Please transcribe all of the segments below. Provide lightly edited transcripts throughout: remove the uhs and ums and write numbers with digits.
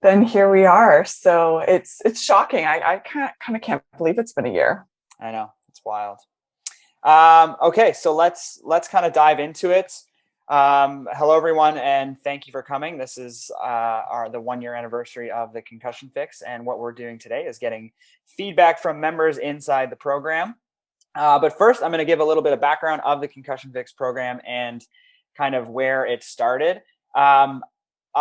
then here we are. So it's shocking. I kind of can't believe it's been a year. I know, it's wild. Okay, so let's kind of dive into it. Hello, everyone, and thank you for coming. This is the 1 year anniversary of the Concussion Fix, and what we're doing today is getting feedback from members inside the program. But first, I'm going to give a little bit of background of the Concussion Fix program and kind of where it started. Um,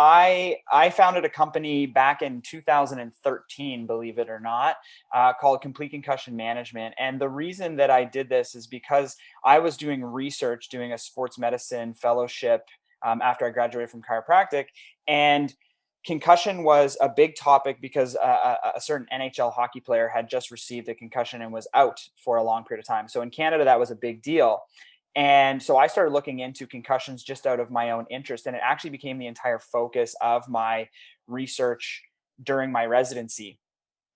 I founded a company back in 2013, believe it or not, called Complete Concussion Management. And the reason that I did this is because I was doing research, doing a sports medicine fellowship after I graduated from chiropractic, and concussion was a big topic because a certain NHL hockey player had just received a concussion and was out for a long period of time. So in Canada, that was a big deal. And so I started looking into concussions just out of my own interest. And it actually became the entire focus of my research during my residency.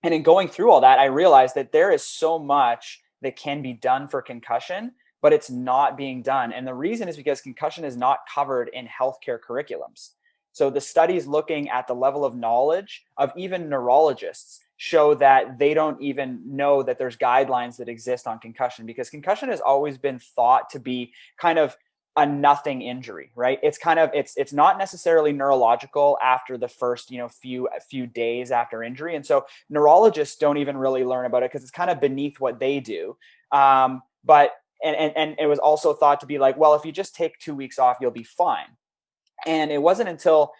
And in going through all that, I realized that there is so much that can be done for concussion, but it's not being done. And the reason is because concussion is not covered in healthcare curriculums. So the studies looking at the level of knowledge of even neurologists show that they don't even know that there's guidelines that exist on concussion, because concussion has always been thought to be kind of a nothing injury, right? It's not necessarily neurological after the first few days after injury, and so neurologists don't even really learn about it because it's kind of beneath what they do. But and it was also thought to be like, well, if you just take 2 weeks off, you'll be fine. And it wasn't until,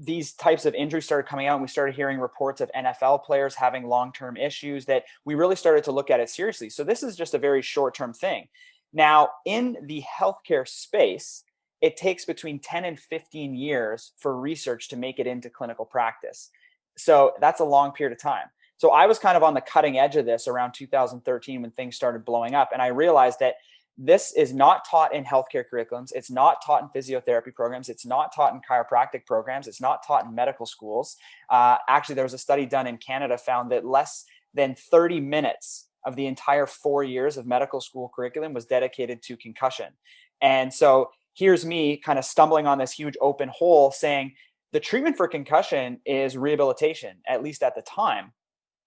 these types of injuries started coming out and we started hearing reports of NFL players having long-term issues that we really started to look at it seriously. So this is just a very short-term thing. Now, in the healthcare space, it takes between 10 and 15 years for research to make it into clinical practice. So that's a long period of time. So I was kind of on the cutting edge of this around 2013 when things started blowing up. And I realized that this is not taught in healthcare curriculums. It's not taught in physiotherapy programs. It's not taught in chiropractic programs. It's not taught in medical schools. Actually, there was a study done in Canada found that less than 30 minutes of the entire 4 years of medical school curriculum was dedicated to concussion. And so here's me kind of stumbling on this huge open hole saying the treatment for concussion is rehabilitation, at least at the time.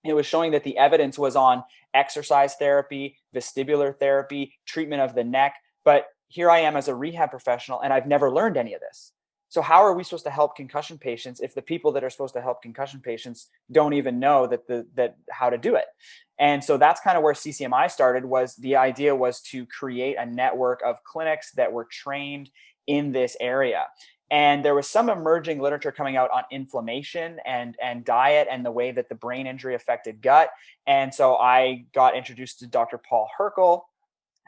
It was showing that the evidence was on exercise therapy, vestibular therapy, treatment of the neck. But here I am as a rehab professional, and I've never learned any of this. So how are we supposed to help concussion patients if the people that are supposed to help concussion patients don't even know that how to do it? And so that's kind of where CCMI started. Was the idea was to create a network of clinics that were trained in this area. And there was some emerging literature coming out on inflammation and diet and the way that the brain injury affected gut. And so I got introduced to Dr. Paul Herkel,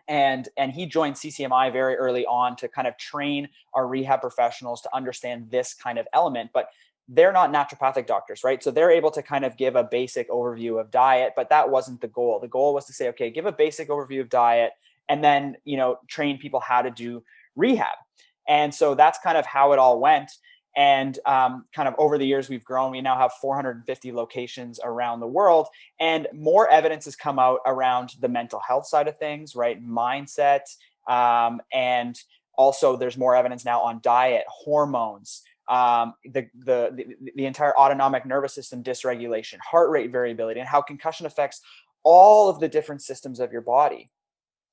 and he joined CCMI very early on to kind of train our rehab professionals to understand this kind of element. But they're not naturopathic doctors, right? So they're able to kind of give a basic overview of diet, but that wasn't the goal. The goal was to say, okay, give a basic overview of diet and then, train people how to do rehab. And so that's kind of how it all went. And kind of over the years, we've grown. We now have 450 locations around the world. And more evidence has come out around the mental health side of things, right? Mindset. And also there's more evidence now on diet, hormones, the entire autonomic nervous system dysregulation, heart rate variability, and how concussion affects all of the different systems of your body.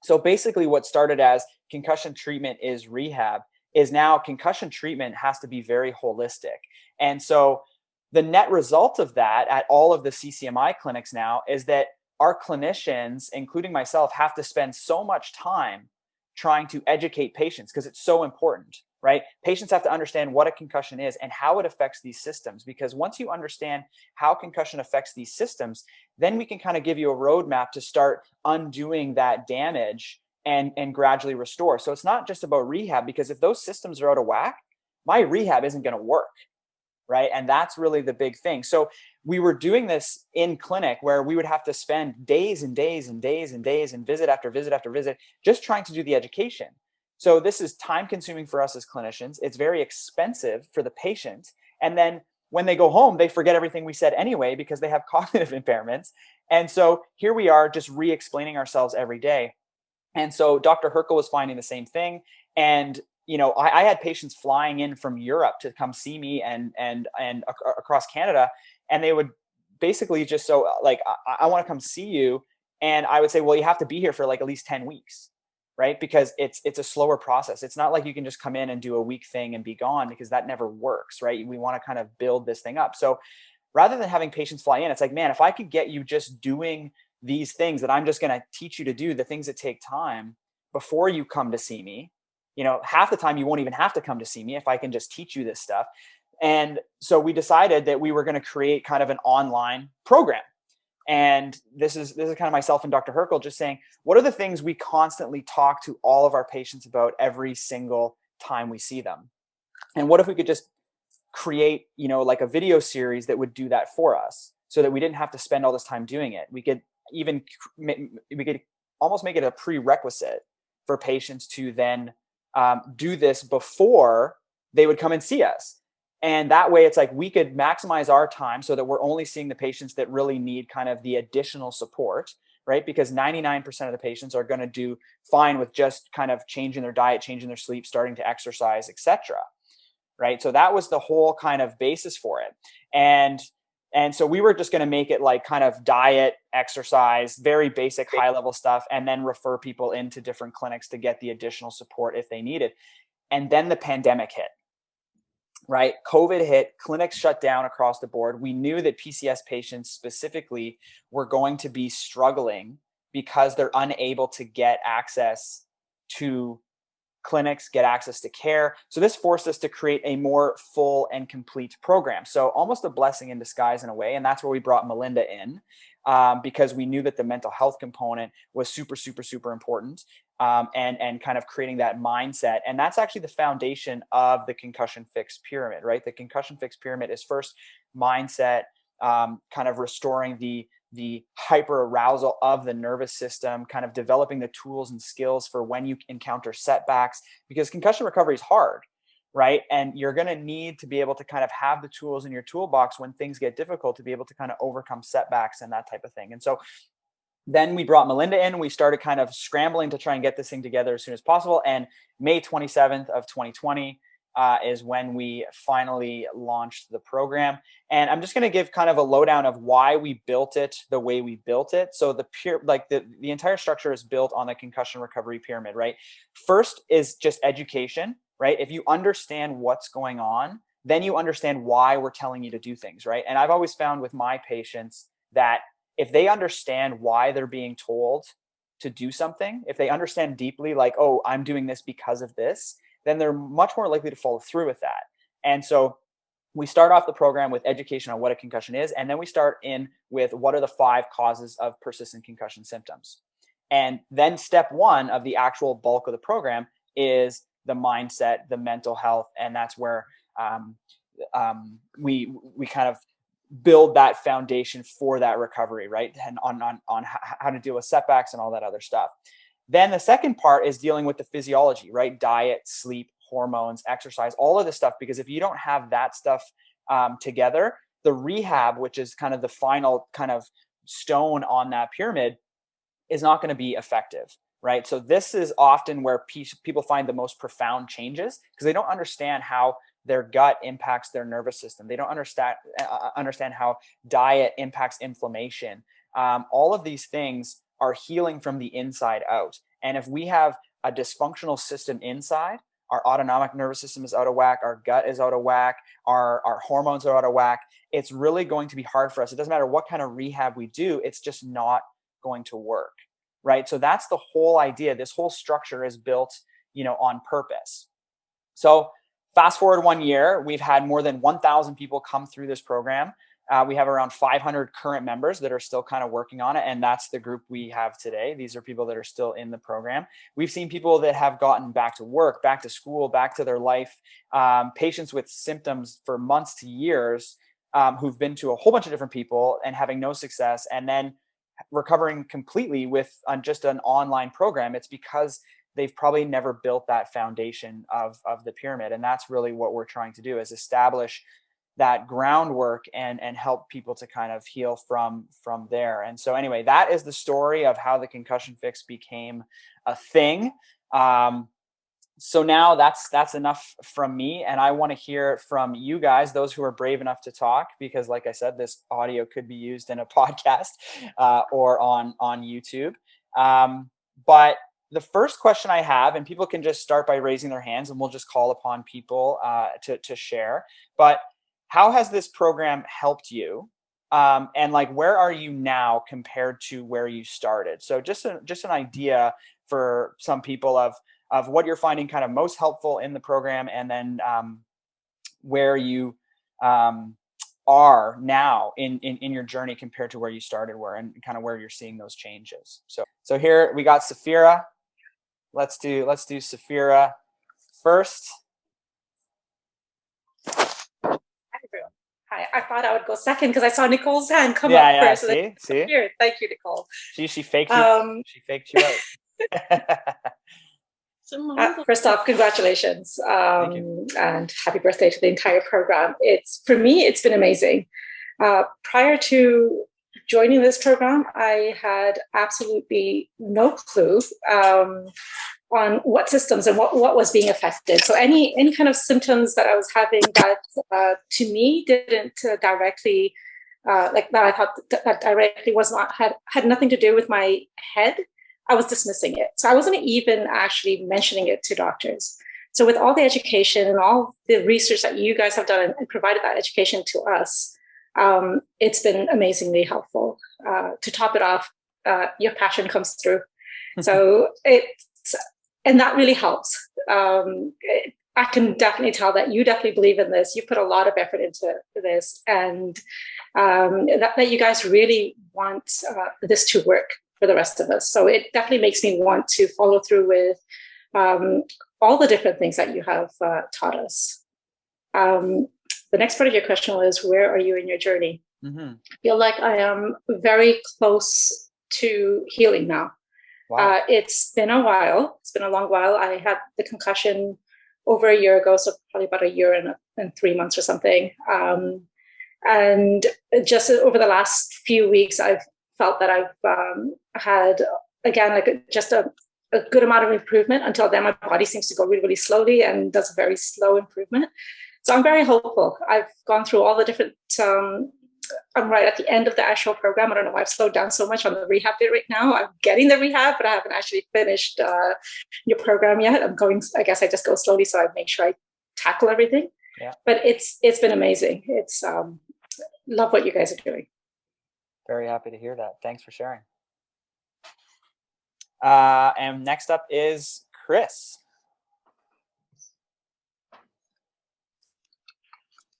So basically what started as concussion treatment is rehab is now concussion treatment has to be very holistic. And so the net result of that at all of the CCMI clinics now is that our clinicians, including myself, have to spend so much time trying to educate patients because it's so important, right? Patients have to understand what a concussion is and how it affects these systems. Because once you understand how concussion affects these systems, then we can kind of give you a roadmap to start undoing that damage and gradually restore. So it's not just about rehab, because if those systems are out of whack, my rehab isn't going to work, right? And that's really the big thing. So we were doing this in clinic where we would have to spend days and days and days and days and visit after visit after visit just trying to do the education. So this is time consuming for us as clinicians. It's very expensive for the patient. And then when they go home, they forget everything we said anyway because they have cognitive impairments. And so here we are just re-explaining ourselves every day. And so Dr. Herkel was finding the same thing. And I had patients flying in from Europe to come see me and across Canada, and they would basically just like, I want to come see you, and I would say, well, you have to be here for like at least 10 weeks, right? Because it's a slower process. It's not like you can just come in and do a week thing and be gone, because that never works, right? We want to kind of build this thing up. So rather than having patients fly in, it's like, man, if I could get you just doing these things that I'm just going to teach you to do, the things that take time before you come to see me, half the time you won't even have to come to see me if I can just teach you this stuff. And so we decided that we were going to create kind of an online program. And this is kind of myself and Dr. Herkel just saying, what are the things we constantly talk to all of our patients about every single time we see them? And what if we could just create, like a video series that would do that for us, so that we didn't have to spend all this time doing it? We could almost make it a prerequisite for patients to then do this before they would come and see us. And that way, it's like we could maximize our time so that we're only seeing the patients that really need kind of the additional support, right? Because 99% of the patients are going to do fine with just kind of changing their diet, changing their sleep, starting to exercise, etc. Right? So that was the whole kind of basis for it. And so we were just going to make it like kind of diet, exercise, very basic high level stuff, and then refer people into different clinics to get the additional support if they needed. And then the pandemic hit. Right? COVID hit, clinics shut down across the board. We knew that PCS patients specifically were going to be struggling because they're unable to get access to clinics, get access to care. So this forced us to create a more full and complete program. So almost a blessing in disguise in a way. And that's where we brought Melinda in, because we knew that the mental health component was super, super, super important. And kind of creating that mindset. And that's actually the foundation of the Concussion Fix pyramid, right? The Concussion Fix pyramid is first mindset, kind of restoring the hyper arousal of the nervous system, kind of developing the tools and skills for when you encounter setbacks, because concussion recovery is hard, right? And you're going to need to be able to kind of have the tools in your toolbox when things get difficult to be able to kind of overcome setbacks and that type of thing. And so then we brought Melinda in. We started kind of scrambling to try and get this thing together as soon as possible. And May 27th of 2020 is when we finally launched the program. And I'm just going to give kind of a lowdown of why we built it the way we built it. So the entire structure is built on the concussion recovery pyramid, right? First is just education, right? If you understand what's going on, then you understand why we're telling you to do things, right? And I've always found with my patients that if they understand why they're being told to do something, if they understand deeply, like, oh, I'm doing this because of this, then they're much more likely to follow through with that. And so we start off the program with education on what a concussion is. And then we start in with what are the 5 causes of persistent concussion symptoms. And then step 1 of the actual bulk of the program is the mindset, the mental health. And that's where we kind of build that foundation for that recovery, right? And on how to deal with setbacks and all that other stuff. Then the second part is dealing with the physiology, right? Diet, sleep, hormones, exercise, all of this stuff. Because if you don't have that stuff together, the rehab, which is kind of the final kind of stone on that pyramid, is not going to be effective, right? So this is often where people find the most profound changes, because they don't understand how their gut impacts their nervous system. They don't understand how diet impacts inflammation. All of these things are healing from the inside out. And if we have a dysfunctional system inside, our autonomic nervous system is out of whack, our gut is out of whack, our hormones are out of whack, it's really going to be hard for us. It doesn't matter what kind of rehab we do, it's just not going to work, right? So that's the whole idea. This whole structure is built, on purpose. So fast forward 1 year, we've had more than 1,000 people come through this program. We have around 500 current members that are still kind of working on it. And that's the group we have today. These are people that are still in the program. We've seen people that have gotten back to work, back to school, back to their life, patients with symptoms for months to years, who've been to a whole bunch of different people and having no success, and then recovering completely with just an online program. It's because they've probably never built that foundation of the pyramid. And that's really what we're trying to do, is establish that groundwork and help people to kind of heal from there. And so anyway, that is the story of how the Concussion Fix became a thing. So now that's enough from me, and I want to hear from you guys, those who are brave enough to talk, because like I said, this audio could be used in a podcast or on YouTube. But the first question I have, and people can just start by raising their hands, and we'll just call upon people to share. But how has this program helped you? And like, where are you now compared to where you started? So just an idea for some people of what you're finding kind of most helpful in the program, and then where you are now in your journey compared to where you started and kind of where you're seeing those changes. So here we got Safira. Let's do Safira first. Hi, everyone. Hi, I thought I would go second because I saw Nicole's hand come up first. See? Here, thank you, Nicole. She faked you. She faked you out. First off, congratulations and happy birthday to the entire program. For me, it's been amazing. Prior to joining this program, I had absolutely no clue on what systems and what was being affected. So any kind of symptoms that I was having that to me didn't directly that I thought that directly had nothing to do with my head, I was dismissing it. So I wasn't even actually mentioning it to doctors. So with all the education and all the research that you guys have done and provided that education to us, it's been amazingly helpful. To top it off, your passion comes through. So and that really helps. I can definitely tell that you definitely believe in this. You put a lot of effort into this, and that you guys really want this to work for the rest of us. So it definitely makes me want to follow through with all the different things that you have taught us. The next part of your question was, where are you in your journey? Mm-hmm. I feel like I am very close to healing now. Wow. It's been a while. It's been a long while. I had the concussion over a year ago, so probably about a year and 3 months or something. And just over the last few weeks, I've felt that I've had, again, like just a good amount of improvement. Until then, my body seems to go really, really slowly and does a very slow improvement. So I'm very hopeful. I've gone through all the different, I'm right at the end of the actual program. I don't know why I've slowed down so much on the rehab bit right now. I'm getting the rehab, but I haven't actually finished your program yet. I guess I just go slowly, so I make sure I tackle everything. Yeah. But it's been amazing. It's love what you guys are doing. Very happy to hear that. Thanks for sharing. And next up is Chris.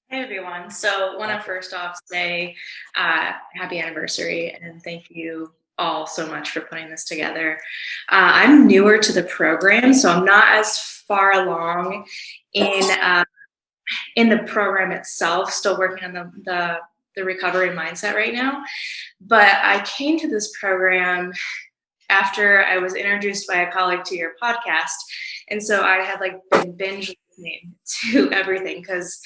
Hey everyone. So I want to first off say happy anniversary and thank you all so much for putting this together. I'm newer to the program, so I'm not as far along in the program itself, still working on the recovery mindset right now. But I came to this program after I was introduced by a colleague to your podcast. And so I had been binge listening to everything because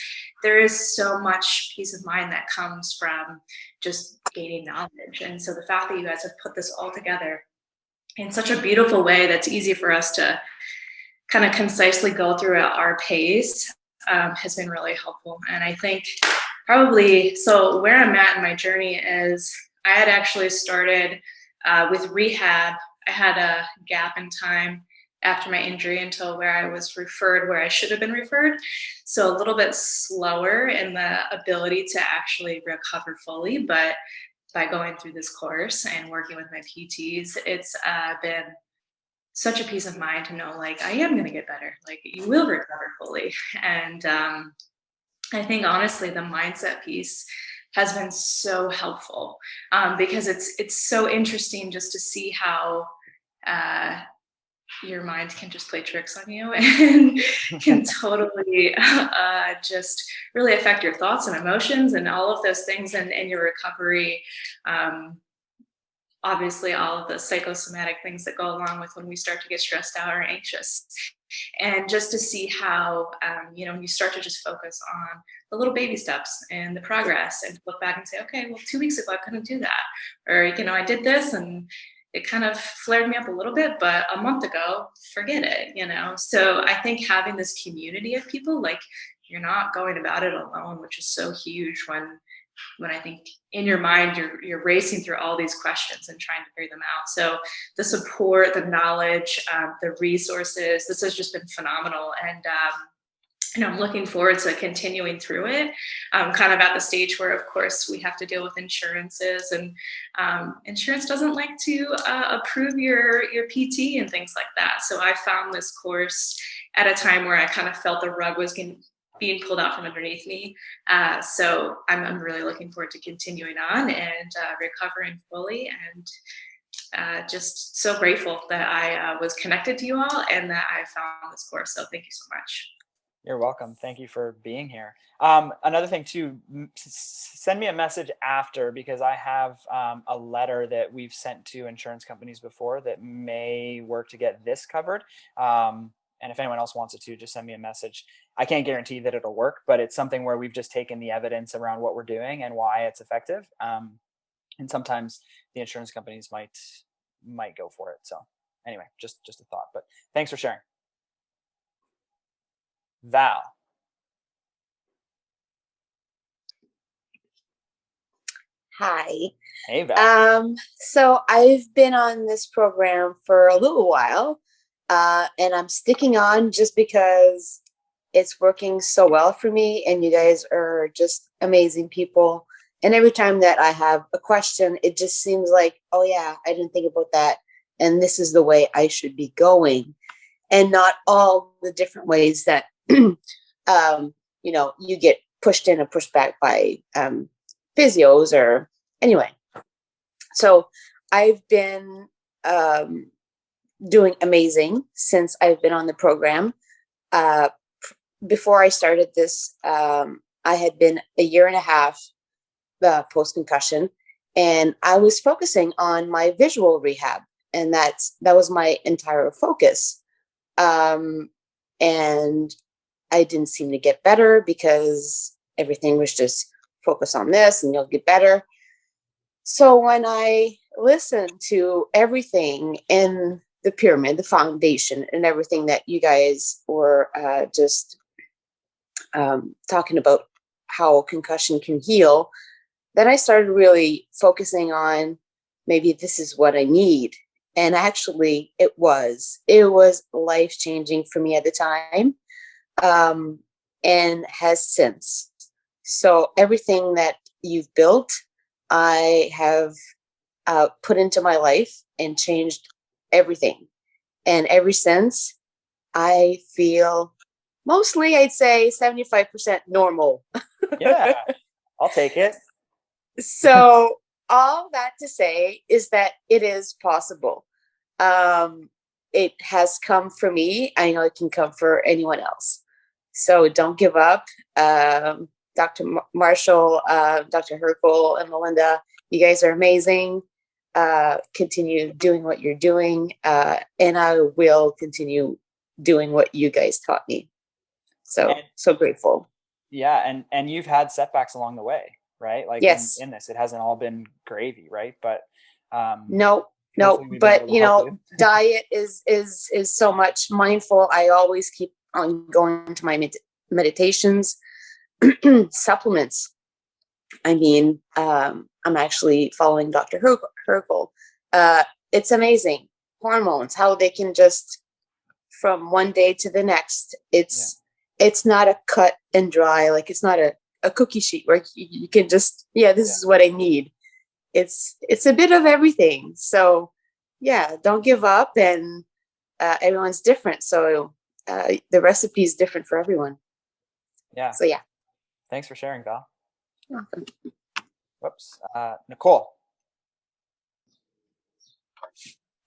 there is so much peace of mind that comes from just gaining knowledge. And so the fact that you guys have put this all together in such a beautiful way that's easy for us to kind of concisely go through at our pace has been really helpful. And I think so where I'm at in my journey is I had actually started with rehab. I had a gap in time after my injury until where I was referred where I should have been referred. So a little bit slower in the ability to actually recover fully. But by going through this course and working with my PTs, it's been such a peace of mind to know I am going to get better. You will recover fully. And I think honestly, the mindset piece has been so helpful because it's so interesting just to see how your mind can just play tricks on you and can totally just really affect your thoughts and emotions and all of those things and your recovery. Obviously, all of the psychosomatic things that go along with when we start to get stressed out or anxious. And just to see how, you start to just focus on the little baby steps and the progress and look back and say, okay, well, 2 weeks ago, I couldn't do that. Or, I did this and it kind of flared me up a little bit, but a month ago, forget it, So I think having this community of people, like, you're not going about it alone, which is so huge when I think in your mind you're racing through all these questions and trying to figure them out. So the support, the knowledge, the resources, this has just been phenomenal. And I'm looking forward to continuing through it. I'm kind of at the stage where, of course, we have to deal with insurances, and insurance doesn't like to approve your PT and things like that. So I found this course at a time where I kind of felt the rug was being pulled out from underneath me. So I'm really looking forward to continuing on and recovering fully, and just so grateful that I was connected to you all and that I found this course. So thank you so much. You're welcome. Thank you for being here. Another thing too, send me a message after, because I have a letter that we've sent to insurance companies before that may work to get this covered. And if anyone else wants it to, just send me a message. I can't guarantee that it'll work, but it's something where we've just taken the evidence around what we're doing and why it's effective. And sometimes the insurance companies might go for it. So anyway, just a thought, but thanks for sharing. Val. Hi. Hey, Val. So I've been on this program for a little while, and I'm sticking on just because it's working so well for me, and you guys are just amazing people. And every time that I have a question, it just seems like, oh yeah, I didn't think about that, and this is the way I should be going, and not all the different ways that you get pushed in and pushed back by physios or anyway. So I've been doing amazing since I've been on the program. Before I started this, I had been a year and a half post-concussion, and I was focusing on my visual rehab, and that was my entire focus. And I didn't seem to get better because everything was just focus on this and you'll get better. So when I listened to everything in the pyramid, the foundation, and everything that you guys were just talking about how concussion can heal, then I started really focusing on maybe this is what I need. And actually it was life-changing for me at the time. And has since. So everything that you've built, I have put into my life and changed everything. And ever since, I feel mostly, I'd say 75% normal. Yeah, I'll take it. So all that to say is that it is possible. It has come for me. I know it can come for anyone else. So don't give up. Dr. Marshall, Dr. Herkel, and Melinda, you guys are amazing. Continue doing what you're doing. And I will continue doing what you guys taught me. So grateful. Yeah. And you've had setbacks along the way, right? Like yes. in this, it hasn't all been gravy, right? But no, but diet is so much mindful. I always keep on going to my meditations, supplements. I mean, I'm actually following Dr. Herkel. It's amazing. Hormones, how they can just from one day to the next. It's not a cut and dry, like it's not a cookie sheet where you can just, this is what I need. It's a bit of everything. So don't give up, and everyone's different. So the recipe is different for everyone. Yeah. So thanks for sharing, Val. You're welcome. Whoops. Nicole.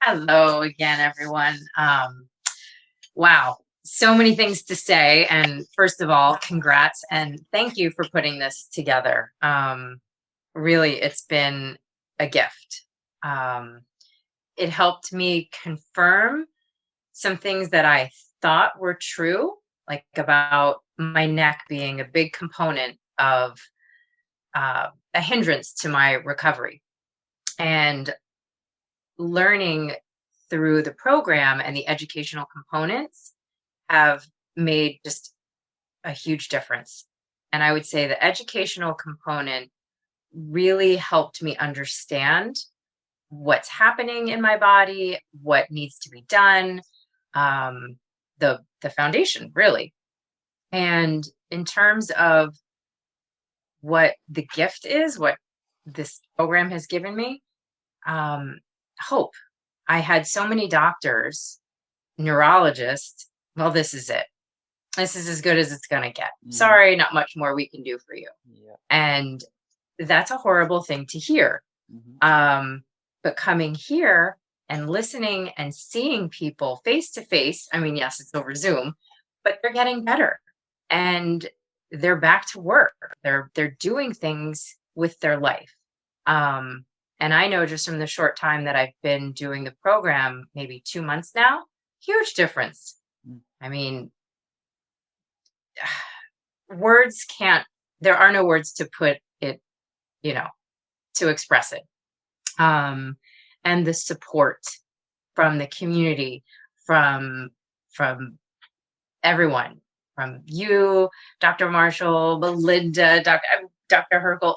Hello again, everyone. Wow. So many things to say. And first of all, congrats and thank you for putting this together. Really, it's been a gift. It helped me confirm some things that I thought were true, like about my neck being a big component of a hindrance to my recovery. And learning through the program and the educational components have made just a huge difference. And I would say the educational component really helped me understand what's happening in my body, what needs to be done, the foundation, really. And in terms of what the gift is, what this program has given me, hope. I had so many doctors, neurologists. Well, this is it. This is as good as it's going to get. Sorry, not much more we can do for you. Yeah. And that's a horrible thing to hear. But coming here and listening and seeing people face to face, I mean, yes, it's over Zoom, but they're getting better and they're back to work. They're doing things with their life. And I know just from the short time that I've been doing the program, maybe 2 months now, huge difference. I mean, there are no words to put it, to express it. And the support from the community, from everyone, from you, Dr. Marshall, Belinda, Dr. Herkel,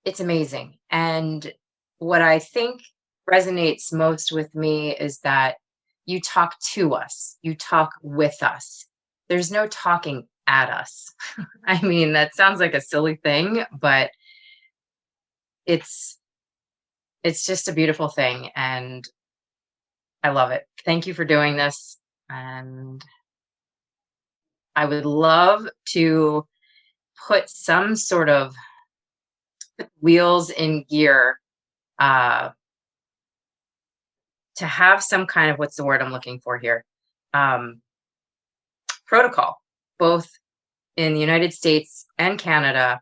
it's amazing. And what I think resonates most with me is that you talk to us, you talk with us. There's no talking at us. I mean, that sounds like a silly thing, but it's just a beautiful thing. And I love it. Thank you for doing this. And I would love to put some sort of wheels in gear, to have some kind of, what's the word I'm looking for here? Protocol, both in the United States and Canada,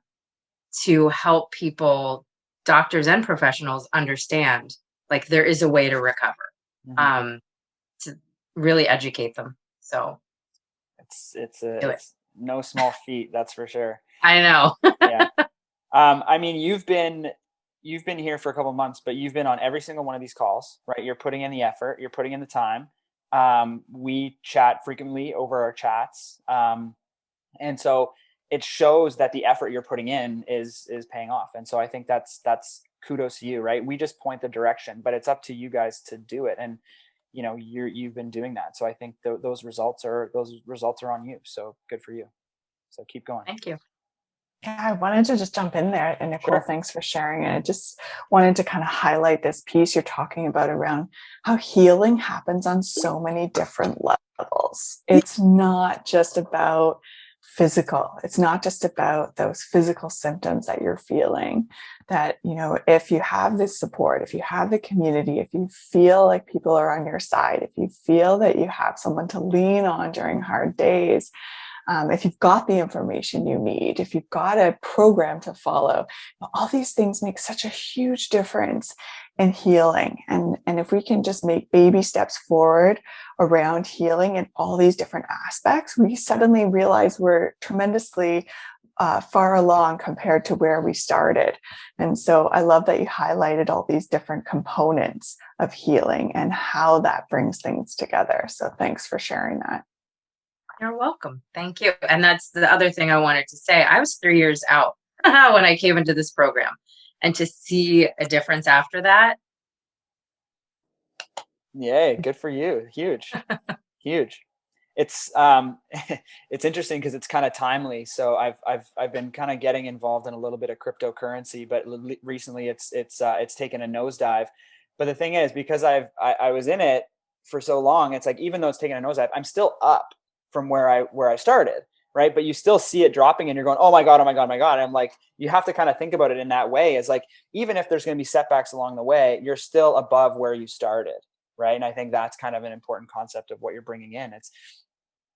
to help people, doctors and professionals, understand like there is a way to recover, to really educate them. So it's no small feat, that's for sure. I know. Yeah. I mean, you've been here for a couple of months, but you've been on every single one of these calls, right? You're putting in the effort, you're putting in the time. We chat frequently over our chats. And so it shows that the effort you're putting in is paying off. And so I think that's kudos to you, right? We just point the direction, but it's up to you guys to do it. And you've been doing that. So I think those results are on you. So good for you. So keep going. Thank you. Yeah, I wanted to just jump in there. And Nicole, Sure. Thanks for sharing it. I just wanted to kind of highlight this piece you're talking about around how healing happens on so many different levels. It's not just about physical. It's not just about those physical symptoms that you're feeling. That, if you have this support, if you have the community, if you feel like people are on your side, if you feel that you have someone to lean on during hard days, if you've got the information you need, if you've got a program to follow, all these things make such a huge difference in healing. And if we can just make baby steps forward around healing in all these different aspects, we suddenly realize we're tremendously far along compared to where we started. And so I love that you highlighted all these different components of healing and how that brings things together. So thanks for sharing that. You're welcome. Thank you. And that's the other thing I wanted to say. I was 3 years out when I came into this program, and to see a difference after that. Yay. Good for you. Huge, huge. It's, it's interesting because it's kind of timely. So I've been kind of getting involved in a little bit of cryptocurrency, but recently it's taken a nosedive. But the thing is, because I was in it for so long, it's like, even though it's taken a nosedive, I'm still up from where I started, right? But you still see it dropping and you're going, oh my God, oh my God, oh my God. And I'm like, you have to kind of think about it in that way. It's like, even if there's going to be setbacks along the way, you're still above where you started, right? And I think that's kind of an important concept of what you're bringing in.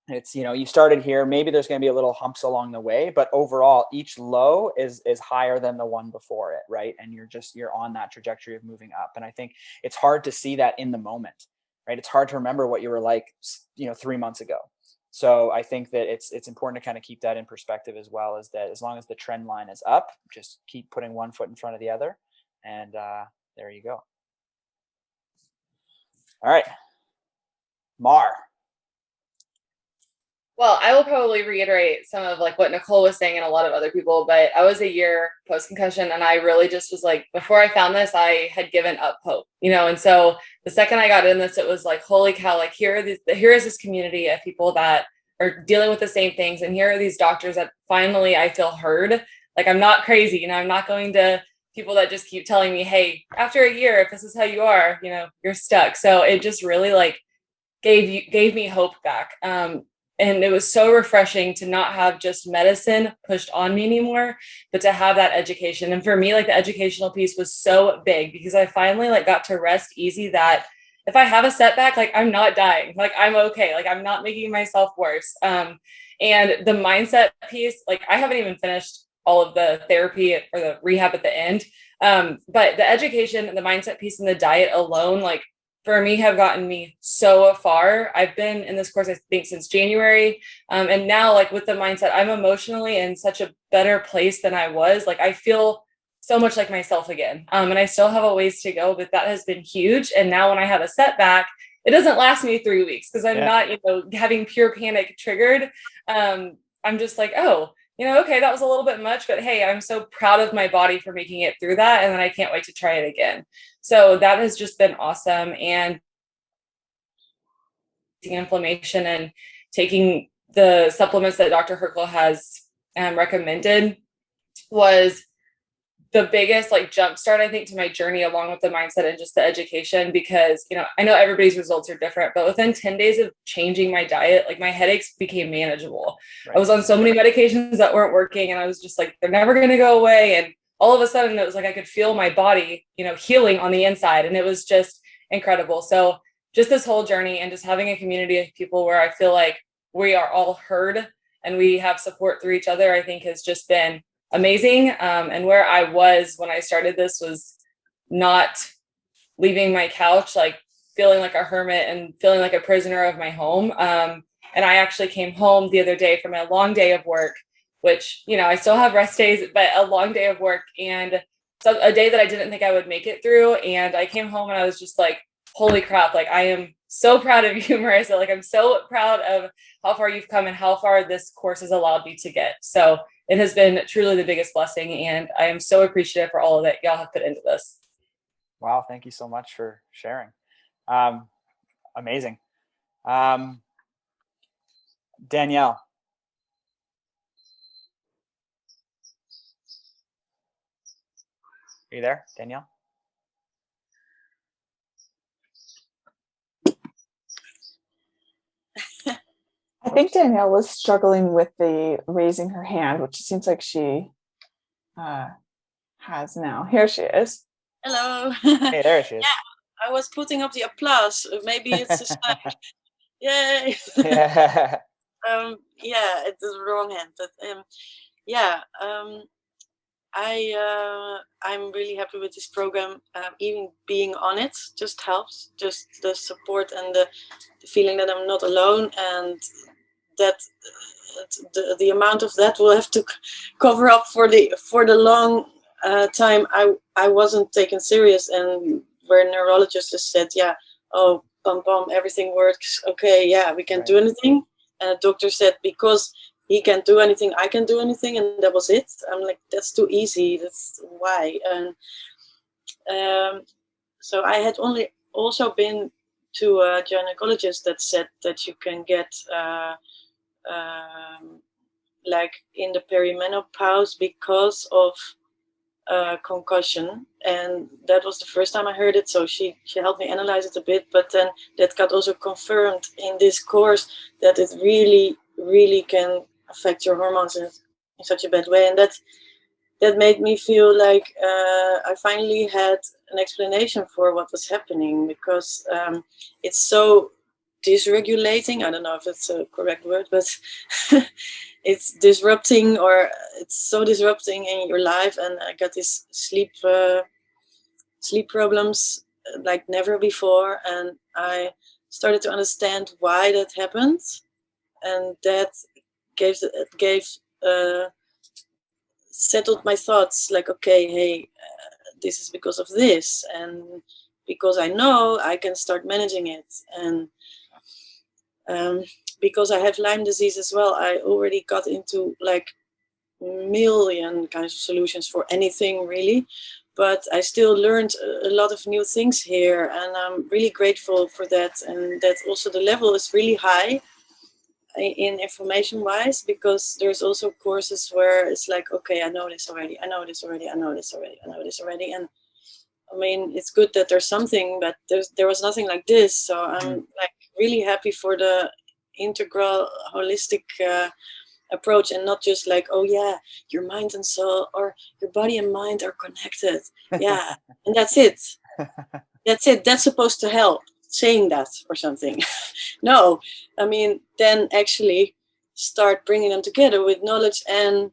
It's you started here, maybe there's going to be a little humps along the way, but overall each low is higher than the one before it, right? And you're on that trajectory of moving up. And I think it's hard to see that in the moment, right? It's hard to remember what you were like 3 months ago. So I think that it's important to kind of keep that in perspective, as well as that as long as the trend line is up, just keep putting one foot in front of the other, and there you go. All right. Mar. Well, I will probably reiterate some of like what Nicole was saying and a lot of other people, but I was a year post-concussion and I really just was like, before I found this, I had given up hope, and so the second I got in this, it was like, holy cow, like here is this community of people that are dealing with the same things. And here are these doctors that finally I feel heard. Like I'm not crazy, I'm not going to people that just keep telling me, hey, after a year, if this is how you are, you're stuck. So it just really like gave me hope back. And it was so refreshing to not have just medicine pushed on me anymore, but to have that education. And for me, like the educational piece was so big because I finally like got to rest easy that if I have a setback, like I'm not dying, like I'm okay. Like I'm not making myself worse. And the mindset piece, like I haven't even finished all of the therapy or the rehab at the end. But the education and the mindset piece and the diet alone, like for me have gotten me so far. I've been in this course, I think, since January. And now like with the mindset, I'm emotionally in such a better place than I was. Like I feel so much like myself again. And I still have a ways to go, but that has been huge. And now when I have a setback, it doesn't last me 3 weeks because I'm not, having pure panic triggered. I'm just like, oh, okay, that was a little bit much, but hey, I'm so proud of my body for making it through that. And then I can't wait to try it again. So that has just been awesome. And inflammation and taking the supplements that Dr. Herkel has recommended was the biggest like jump start, I think, to my journey, along with the mindset and just the education, because, I know everybody's results are different, but within 10 days of changing my diet, like my headaches became manageable. Right. I was on so many medications that weren't working and I was just like, they're never going to go away. And all of a sudden it was like, I could feel my body, healing on the inside. And it was just incredible. So just this whole journey and just having a community of people where I feel like we are all heard and we have support through each other, I think has just been amazing. And where I was when I started this was not leaving my couch, like feeling like a hermit and feeling like a prisoner of my home. And I actually came home the other day from a long day of work, which, I still have rest days, but a long day of work and so a day that I didn't think I would make it through. And I came home and I was just like, holy crap, like I am so proud of you, Marissa. Like I'm so proud of how far you've come and how far this course has allowed me to get. So it has been truly the biggest blessing, and I am so appreciative for all of that y'all have put into this. Wow, thank you so much for sharing. Amazing. Danielle. Are you there, Danielle? I think Danielle was struggling with the raising her hand, which it seems like she has now. Here she is. Hello. Hey, there she is. Yeah, I was putting up the applause. Maybe it's a sign. Yay. Yeah. Yeah, it's the wrong hand, but I'm really happy with this program. Even being on it just helps. Just the support and the feeling that I'm not alone, and that the amount of that will have to cover up for the long time I wasn't taken serious, and where neurologists just said, yeah, oh, bum bum, everything works, okay, yeah, we can't do anything, and the doctor said because he can't do anything, I can do anything, and that was it. I'm like, that's too easy, that's why. And so I had only also been to a gynecologist that said that you can get like in the perimenopause because of concussion, and that was the first time I heard it, so she helped me analyze it a bit, but then that got also confirmed in this course that it really can affect your hormones in such a bad way, and that made me feel like I finally had an explanation for what was happening, because it's so dysregulating. I don't know if it's a correct word, but it's disrupting, or it's so disrupting in your life. And I got this sleep problems like never before, and I started to understand why that happened, and that gave settled my thoughts, like, okay, hey, this is because of this, and because I know I can start managing it. And because I have Lyme disease as well, I already got into like million kinds of solutions for anything really, but I still learned a lot of new things here, and I'm really grateful for that. And that also the level is really high in information wise, because there's also courses where it's like, okay, I know this already, I know this already, I know this already, I know this already. And I mean, it's good that there's something, but there was nothing like this. So I'm like really happy for the integral holistic approach, and not just like, oh yeah, your mind and soul, or your body and mind are connected. Yeah. And that's it. That's it. That's supposed to help, saying that or something. No, I mean, then actually start bringing them together with knowledge and,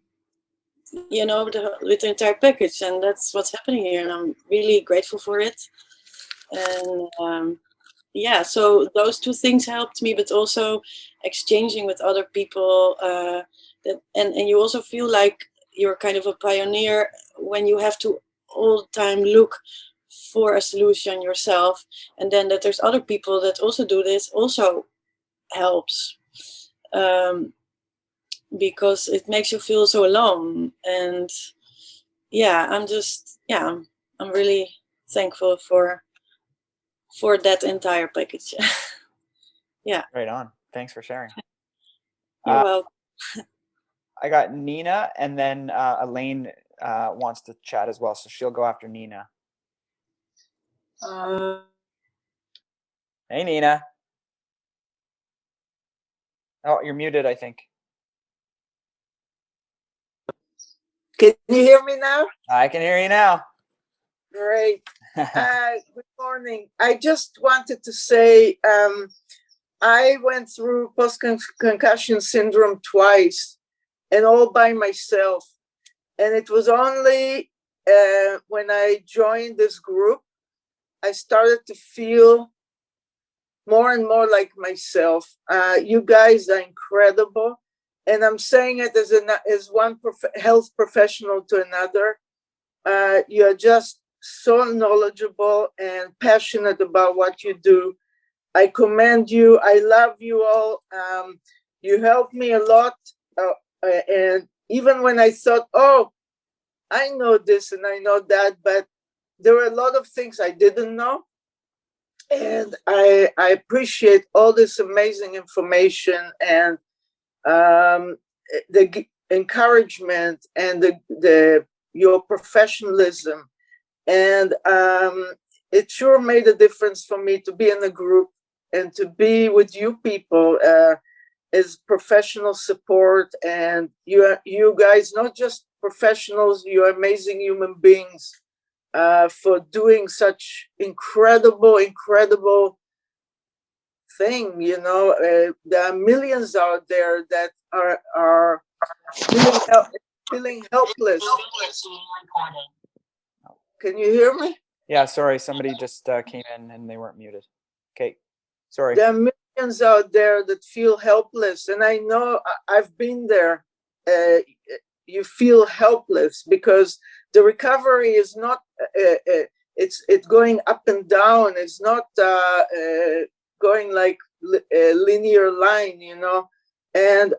you know, with the entire package. And that's what's happening here. And I'm really grateful for it. And yeah, so those two things helped me, but also exchanging with other people. And you also feel like you're kind of a pioneer when you have to all the time look for a solution yourself. And then that there's other people that also do this also helps. Because it makes you feel so alone. And yeah, I'm really thankful for that entire package. Yeah. Right on. Thanks for sharing. You're welcome. I got Nina, and then Elaine wants to chat as well, so she'll go after Nina. Hey, Nina. Oh, you're muted, I think. Can you hear me now? I can hear you now. Great. Good morning. I just wanted to say I went through post-concussion syndrome twice, and all by myself. And it was only when I joined this group, I started to feel more and more like myself. You guys are incredible. And I'm saying it as one health professional to another. You're just so knowledgeable and passionate about what you do. I commend you. I love you all. You helped me a lot. And even when I thought, oh, I know this and I know that, but there were a lot of things I didn't know. And I appreciate all this amazing information and the encouragement and your professionalism. And it sure made a difference for me to be in a group and to be with you people as professional support. And you guys, not just professionals, you're amazing human beings for doing such incredible thing. You know, there are millions out there that are feeling helpless. Can you hear me? Yeah, sorry, somebody just came in and they weren't muted. Okay, sorry. There are millions out there that feel helpless, and I know I've been there. You feel helpless because the recovery is not. It's going up and down. It's not going like a linear line, you know. And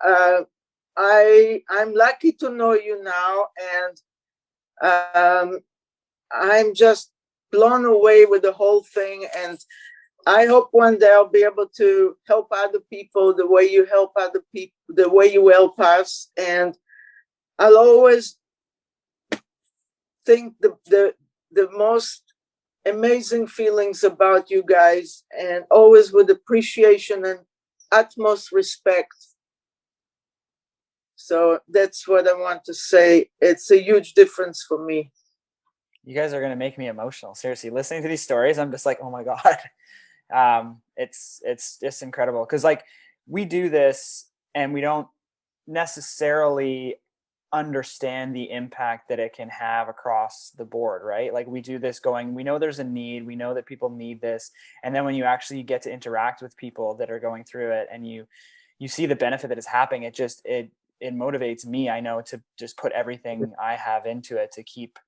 I'm lucky to know you now, and I'm just blown away with the whole thing. And I hope one day I'll be able to help other people the way you help other people, the way you help us. And I'll always think the most amazing feelings about you guys, and always with appreciation and utmost respect. So that's what I want to say. It's a huge difference for me. You guys are going to make me emotional. Seriously, listening to these stories, I'm just like, oh my God. It's just incredible. Cause like we do this and we don't necessarily understand the impact that it can have across the board, right? Like we do this going, we know there's a need, we know that people need this. And then when you actually get to interact with people that are going through it and you see the benefit that is happening, it motivates me, I know, to just put everything I have into it to keep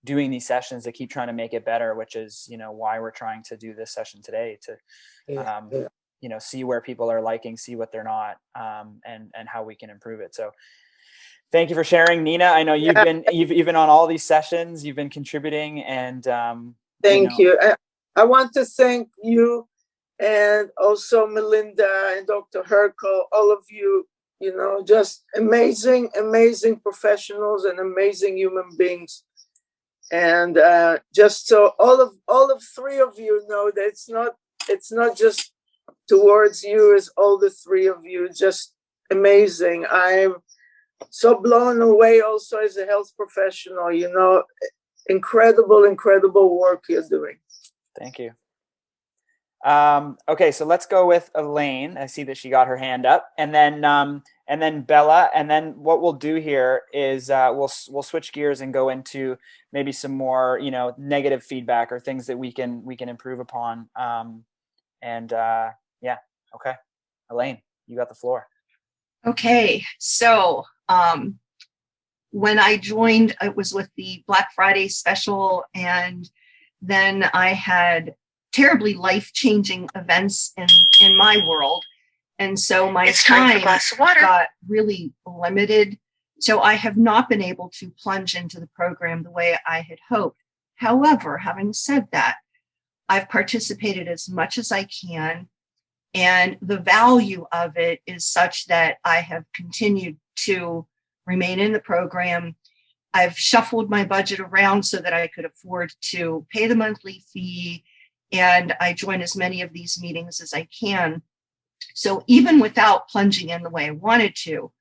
doing these sessions to keep trying to make it better, which is, you know, why we're trying to do this session today, to you know, see where people are liking, see what they're not, and how we can improve it. So thank you for sharing, Nina. I know you've been on all these sessions, you've been contributing, and thank you. I want to thank you, and also Melinda and Dr. Herkel, all of you, you know, just amazing professionals and amazing human beings. And just so all of three of you know that it's not just towards you, it's all the three of you, just amazing. I'm so blown away also as a health professional, you know, incredible work you're doing. Thank you. Okay, so let's go with Elaine. I see that she got her hand up, and then Bella, and then what we'll do here is we'll switch gears and go into maybe some more, you know, negative feedback or things that we can improve upon. Yeah, okay, Elaine, you got the floor. Okay, so when I joined, it was with the Black Friday special, and then I had terribly life-changing events in my world. And so my time got really limited. So I have not been able to plunge into the program the way I had hoped. However, having said that, I've participated as much as I can. And the value of it is such that I have continued to remain in the program. I've shuffled my budget around so that I could afford to pay the monthly fee, and I join as many of these meetings as I can. So even without plunging in the way I wanted to,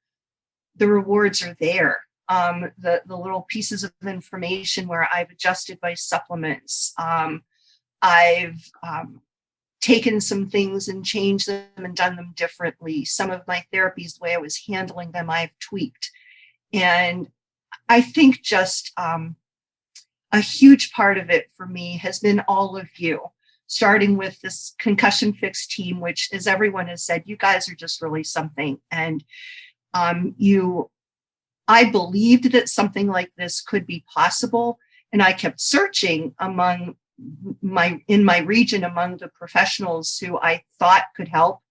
the rewards are there. The little pieces of information where I've adjusted my supplements. I've taken some things and changed them and done them differently. Some of my therapies, the way I was handling them, I've tweaked. And I think just a huge part of it for me has been all of you, starting with this Concussion Fix team, which, as everyone has said, you guys are just really something. And I believed that something like this could be possible. And I kept searching in my region among the professionals who I thought could help.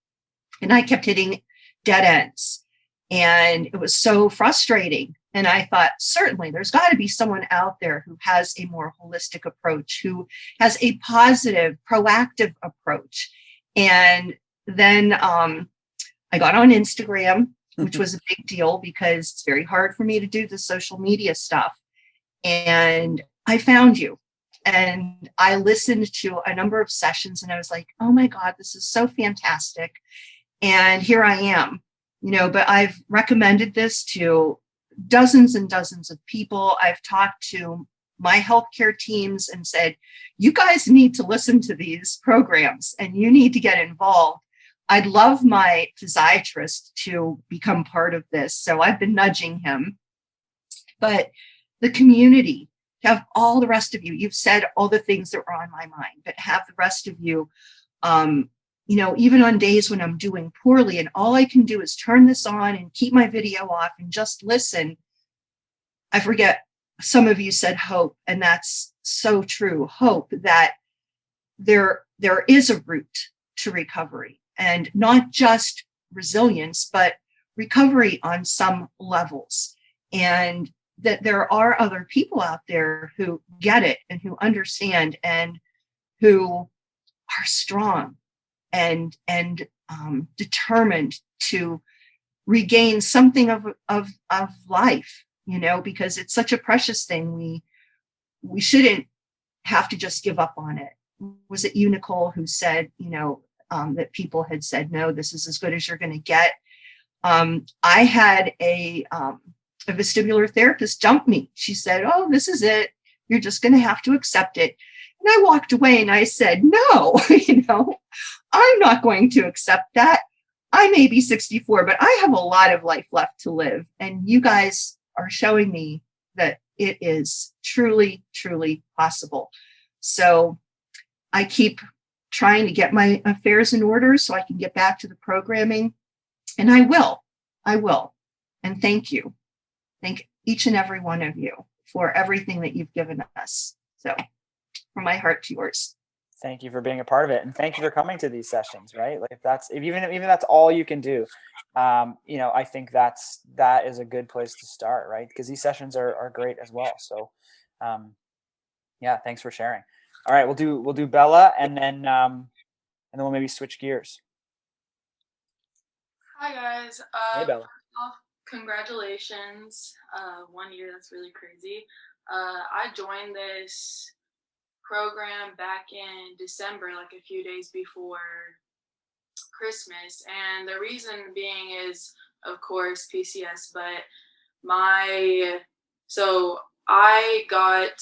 And I kept hitting dead ends. And it was so frustrating. And I thought, certainly, there's got to be someone out there who has a more holistic approach, who has a positive, proactive approach. And then I got on Instagram, which was a big deal because it's very hard for me to do the social media stuff. And I found you. And I listened to a number of sessions, and I was like, oh my God, this is so fantastic. And here I am, you know, but I've recommended this to dozens and dozens of people. I've talked to my healthcare teams and said, you guys need to listen to these programs and you need to get involved. I'd love my physiatrist to become part of this. So I've been nudging him. But the community, have all the rest of you, you've said all the things that were on my mind, but have the rest of you, you know, even on days when I'm doing poorly and all I can do is turn this on and keep my video off and just listen. I forget, some of you said hope, and that's so true. Hope that there is a route to recovery, and not just resilience, but recovery on some levels. And that there are other people out there who get it and who understand and who are strong and determined to regain something of life, you know, because it's such a precious thing. We shouldn't have to just give up on it. Was it you, Nicole, who said, you know, that people had said, no, this is as good as you're going to get? I had a vestibular therapist dump me. She said, oh, this is it. You're just going to have to accept it. And I walked away and I said, no, you know, I'm not going to accept that. I may be 64, but I have a lot of life left to live. And you guys are showing me that it is truly, truly possible. So I keep trying to get my affairs in order so I can get back to the programming. And I will. And thank you. Thank each and every one of you for everything that you've given us. So from my heart to yours. Thank you for being a part of it. And thank you for coming to these sessions, right? Like even that's all you can do. I think that is a good place to start, right? Because these sessions are great as well. So yeah, thanks for sharing. All right, we'll do Bella and then we'll maybe switch gears. Hi guys. Hey Bella. First off, congratulations. 1 year, that's really crazy. I joined this program back in December, like a few days before Christmas, and the reason being is, of course, PCS, but I got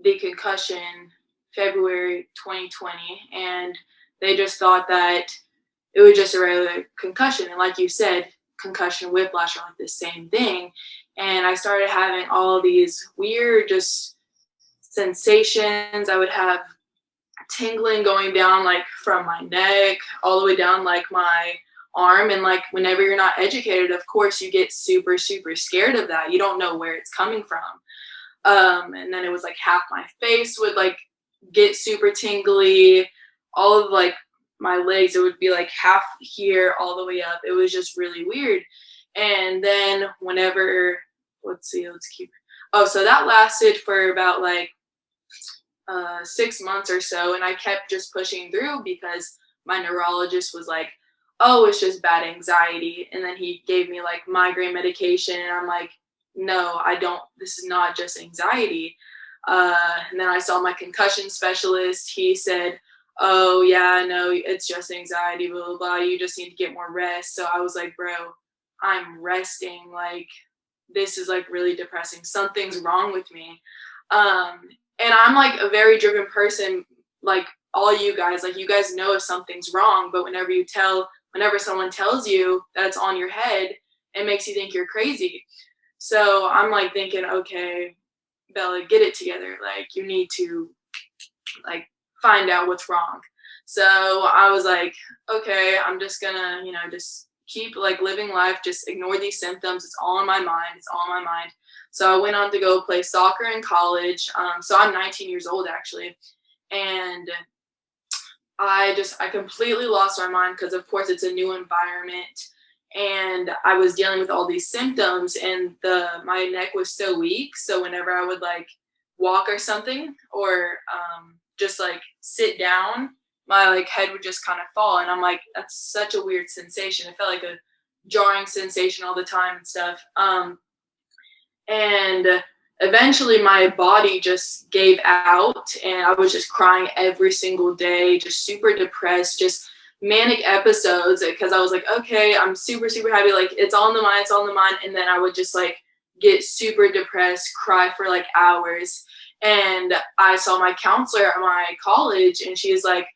the concussion February 2020, and they just thought that it was just a regular concussion, and like you said, concussion, whiplash are like the same thing. And I started having all these weird just sensations. I would have tingling going down like from my neck all the way down like my arm. And like whenever you're not educated, of course you get super, super scared of that. You don't know where it's coming from. And then it was like half my face would like get super tingly, all of like my legs, it would be like half here all the way up. It was just really weird. And then whenever, so that lasted for about like 6 months or so, and I kept just pushing through because my neurologist was like, oh, it's just bad anxiety, and then he gave me like migraine medication, and I'm like, no, I don't, this is not just anxiety. And then I saw my concussion specialist. He said, oh yeah, no, it's just anxiety, blah blah blah, you just need to get more rest. So I was like, bro, I'm resting, like this is like really depressing, something's wrong with me. And I'm like a very driven person, like all you guys, like you guys know if something's wrong, but whenever someone tells you that it's on your head, it makes you think you're crazy. So I'm like thinking, okay, Bella, get it together. Like you need to like find out what's wrong. So I was like, okay, I'm just gonna, just keep like living life, just ignore these symptoms. It's all in my mind. It's all in my mind. So I went on to go play soccer in college. So I'm 19 years old actually. And I completely lost my mind because of course it's a new environment. And I was dealing with all these symptoms, and my neck was so weak. So whenever I would like walk or something, or just like sit down, my like head would just kind of fall. And I'm like, that's such a weird sensation. It felt like a jarring sensation all the time and stuff. And eventually my body just gave out, and I was just crying every single day, just super depressed, just manic episodes, because I was like, okay, I'm super, super happy. Like it's all in the mind, it's all in the mind. And then I would just like get super depressed, cry for like hours. And I saw my counselor at my college, and she's like,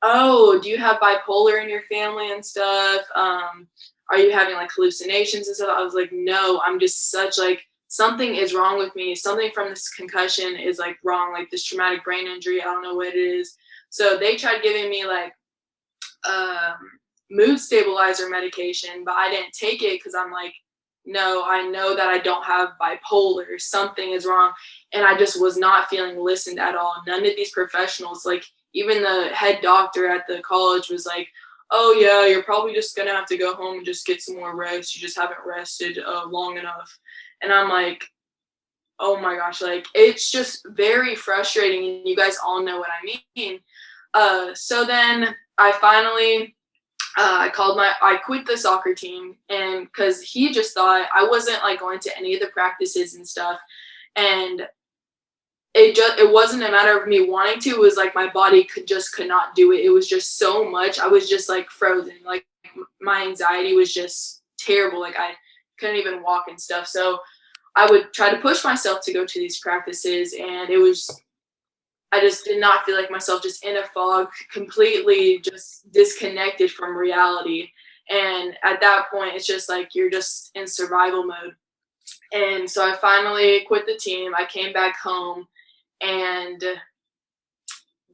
oh, do you have bipolar in your family and stuff? Are you having like hallucinations and stuff? I was like, no, I'm just such like, something is wrong with me. Something from this concussion is like wrong, like this traumatic brain injury. I don't know what it is. So they tried giving me like mood stabilizer medication, but I didn't take it because I'm like, no, I know that I don't have bipolar. Something is wrong. And I just was not feeling listened at all. None of these professionals, like even the head doctor at the college was like, oh yeah, you're probably just going to have to go home and just get some more rest. You just haven't rested long enough. And I'm like, oh my gosh, like it's just very frustrating. And you guys all know what I mean. So then I finally, I quit the soccer team, and because he just thought I wasn't like going to any of the practices and stuff. And it wasn't a matter of me wanting to, it was like my body could not do it. It was just so much. I was just like frozen. Like my anxiety was just terrible. Like I couldn't even walk and stuff. So I would try to push myself to go to these practices, and I just did not feel like myself, just in a fog, completely just disconnected from reality. And at that point, it's just like you're just in survival mode. And so I finally quit the team. I came back home, and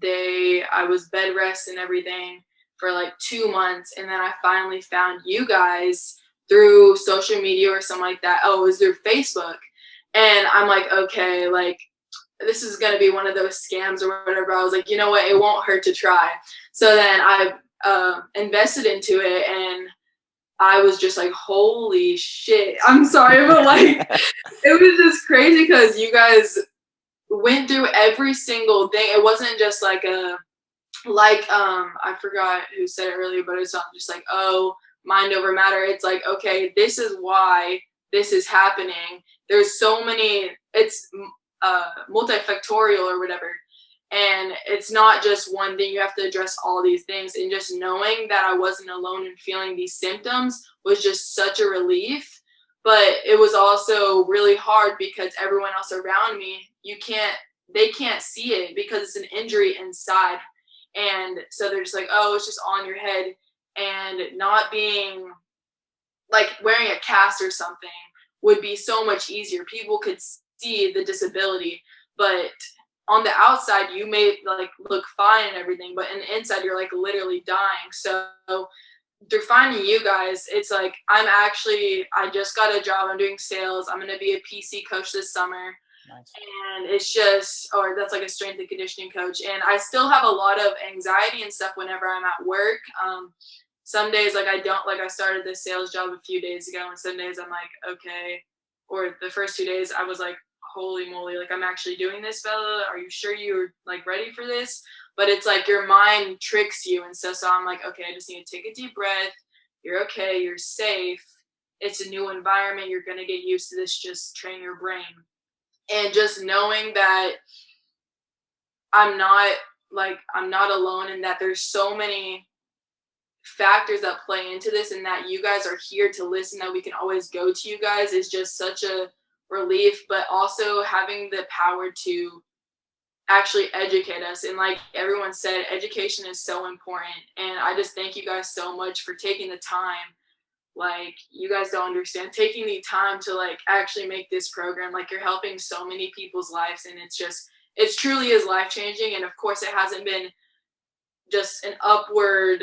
I was bed rest and everything for like 2 months. And then I finally found you guys through social media or something like that. Oh, it was through Facebook. And I'm like, okay, like this is going to be one of those scams or whatever. I was like, you know what? It won't hurt to try. So then I invested into it, and I was just like, holy shit. I'm sorry, but like, it was just crazy because you guys went through every single thing. It wasn't just like I forgot who said it earlier, but it's not just like, oh, mind over matter. It's like, okay, this is why this is happening. There's so many, it's multifactorial or whatever. And it's not just one thing. You have to address all these things. And just knowing that I wasn't alone in feeling these symptoms was just such a relief. But it was also really hard because everyone else around me, they can't see it because it's an injury inside. And so they're just like, oh, it's just on your head. And not being like wearing a cast or something would be so much easier. People could see the disability, but on the outside, you may like look fine and everything, but in the inside, you're like literally dying. So through finding you guys, it's like, I just got a job. I'm doing sales. I'm going to be a PC coach this summer. Nice. And it's just, or that's like a strength and conditioning coach. And I still have a lot of anxiety and stuff whenever I'm at work. Some days, like I started this sales job a few days ago, and some days I'm like, okay. Or the first 2 days I was like, holy moly, like I'm actually doing this, Bella. Are you sure you're like ready for this? But it's like your mind tricks you. And so I'm like, okay, I just need to take a deep breath. You're okay. You're safe. It's a new environment. You're going to get used to this. Just train your brain. And just knowing that I'm not alone, and that there's so many factors that play into this, and that you guys are here to listen, that we can always go to you guys, is just such a relief. But also having the power to actually educate us. And like everyone said, education is so important. And I just thank you guys so much for taking the time. Like, you guys don't understand, taking the time to like actually make this program, like you're helping so many people's lives. And it truly is life-changing. And of course it hasn't been just an upward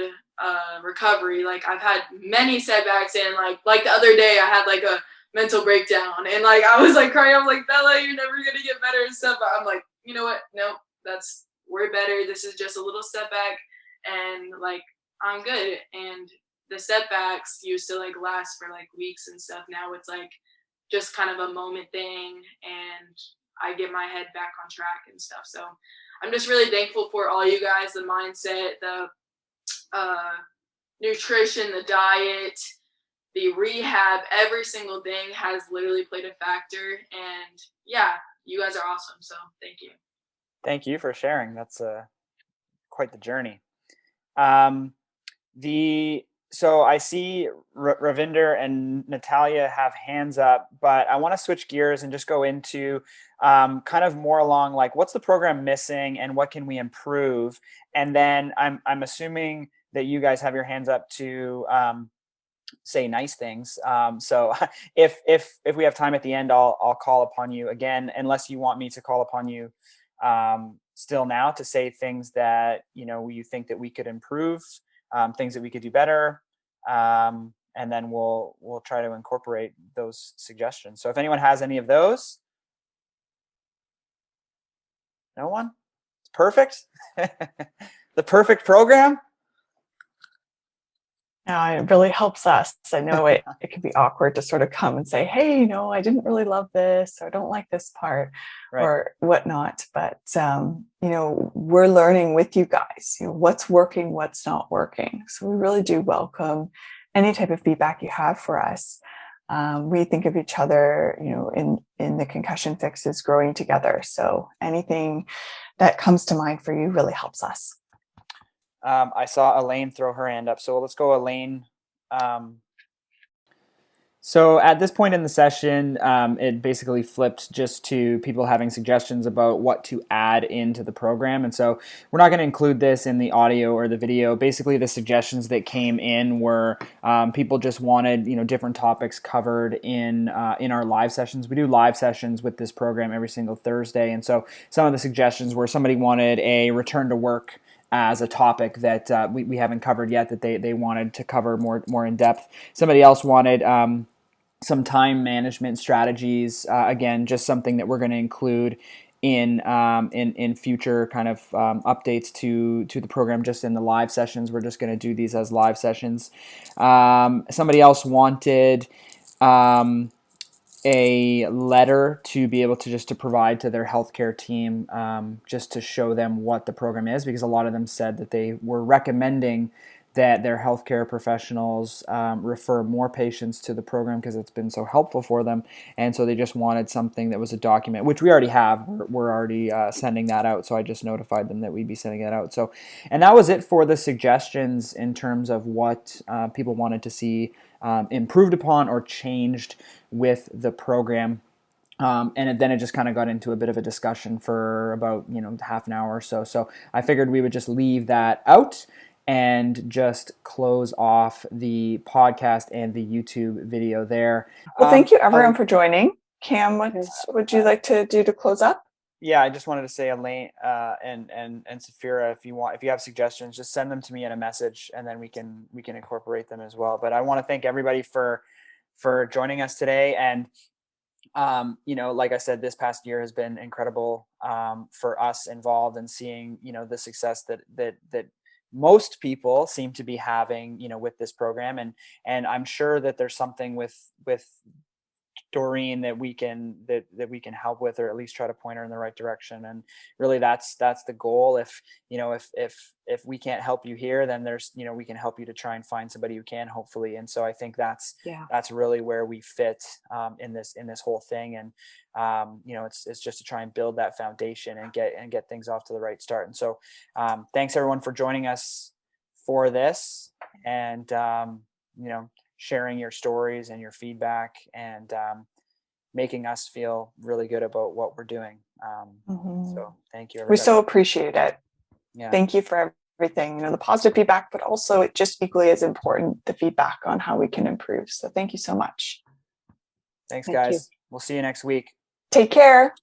recovery. Like I've had many setbacks, and like the other day I had like a mental breakdown, and like I was like crying. I'm like, Bella, you're never gonna get better and stuff. But I'm like, you know what? No, we're better. This is just a little setback, and like I'm good. And the setbacks used to like last for like weeks and stuff. Now it's like just kind of a moment thing, and I get my head back on track and stuff. So I'm just really thankful for all you guys, the mindset, the nutrition, the diet, the rehab, every single thing has literally played a factor. And yeah, you guys are awesome. So thank you. Thank you for sharing. That's quite the journey. So I see Ravinder and Natalia have hands up, but I want to switch gears and just go into kind of more along like, what's the program missing and what can we improve? And then I'm assuming that you guys have your hands up to say nice things. So if we have time at the end, I'll call upon you again, unless you want me to call upon you still now to say things that, you think that we could improve, things that we could do better. And then we'll try to incorporate those suggestions. So if anyone has any of those, no one? It's perfect. The perfect program. Yeah, it really helps us. I know it can be awkward to sort of come and say, hey, I didn't really love this, or I don't like this part, right, or whatnot. But, we're learning with you guys, what's working, what's not working. So we really do welcome any type of feedback you have for us. We think of each other, in the Concussion Fix is growing together. So anything that comes to mind for you really helps us. I saw Elaine throw her hand up. So let's go, Elaine. So at this point in the session, it basically flipped just to people having suggestions about what to add into the program. And so we're not going to include this in the audio or the video. Basically, the suggestions that came in were people just wanted, different topics covered in our live sessions. We do live sessions with this program every single Thursday. And so some of the suggestions were somebody wanted a return to work as a topic that we haven't covered yet, that they wanted to cover more in depth. Somebody else wanted some time management strategies. Again, just something that we're going to include in future kind of updates to the program. Just in the live sessions, we're just going to do these as live sessions. Somebody else wanted a letter to be able to provide to their healthcare team, just to show them what the program is, because a lot of them said that they were recommending that their healthcare professionals refer more patients to the program because it's been so helpful for them. And so they just wanted something that was a document, which we already have. We're already sending that out. So I just notified them that we'd be sending that out. So, and that was it for the suggestions in terms of what people wanted to see improved upon or changed with the program. And then it just kind of got into a bit of a discussion for about, half an hour or so. So I figured we would just leave that out and just close off the podcast and the YouTube video there. Well, thank you everyone for joining. Cam, what would you like to do to close up? Yeah, I just wanted to say, Elaine and Safira, if you have suggestions, just send them to me in a message, and then we can incorporate them as well. But I want to thank everybody for joining us today. And like I said, this past year has been incredible for us involved in seeing the success that most people seem to be having with this program, and I'm sure that there's something with Doreen that we can help with, or at least try to point her in the right direction. And really that's the goal. If we can't help you here, then there's we can help you to try and find somebody who can, hopefully. And so I think that's really where we fit in this whole thing. And it's just to try and build that foundation and get things off to the right start. And so thanks everyone for joining us for this, and sharing your stories and your feedback, and making us feel really good about what we're doing. So thank you, everybody. We so appreciate it. Yeah. Thank you for everything, the positive feedback, but also just equally as important, the feedback on how we can improve. So thank you so much. Thanks, guys. We'll see you next week. Take care.